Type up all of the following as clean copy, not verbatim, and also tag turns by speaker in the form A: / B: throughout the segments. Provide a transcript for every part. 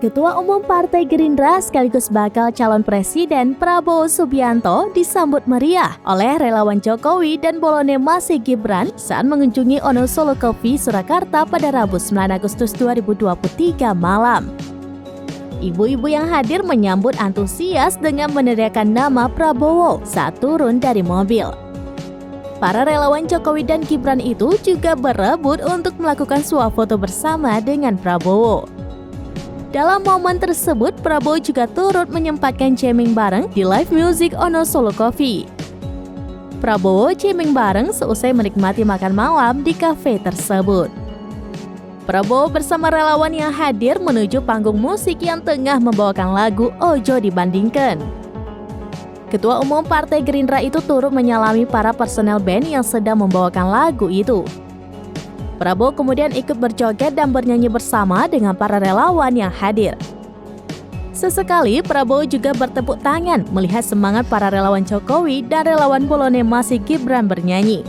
A: Ketua Umum Partai Gerindra sekaligus bakal calon presiden Prabowo Subianto disambut meriah oleh relawan Jokowi dan Bolone Masih Gibran saat mengunjungi Wonosolo Coffee Surakarta pada Rabu 9 Agustus 2023 malam. Ibu-ibu yang hadir menyambut antusias dengan meneriakkan nama Prabowo saat turun dari mobil. Para relawan Jokowi dan Gibran itu juga berebut untuk melakukan swafoto bersama dengan Prabowo. Dalam momen tersebut, Prabowo juga turut menyempatkan jamming bareng di live music Wonosolo Coffee. Prabowo jamming bareng seusai menikmati makan malam di kafe tersebut. Prabowo bersama relawan yang hadir menuju panggung musik yang tengah membawakan lagu Ojo Dibandingkan. Ketua Umum Partai Gerindra itu turut menyalami para personel band yang sedang membawakan lagu itu. Prabowo kemudian ikut berjoget dan bernyanyi bersama dengan para relawan yang hadir. Sesekali Prabowo juga bertepuk tangan melihat semangat para relawan Jokowi dan relawan Bolone Masih Gibran bernyanyi.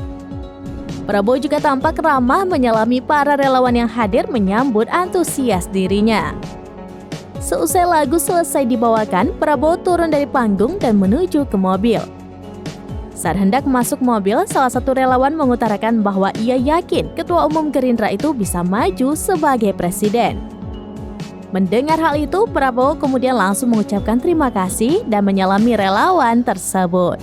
A: Prabowo juga tampak ramah menyalami para relawan yang hadir menyambut antusias dirinya. Seusai lagu selesai dibawakan, Prabowo turun dari panggung dan menuju ke mobil. Saat hendak masuk mobil, salah satu relawan mengutarakan bahwa ia yakin Ketua Umum Gerindra itu bisa maju sebagai presiden. Mendengar hal itu, Prabowo kemudian langsung mengucapkan terima kasih dan menyalami relawan tersebut.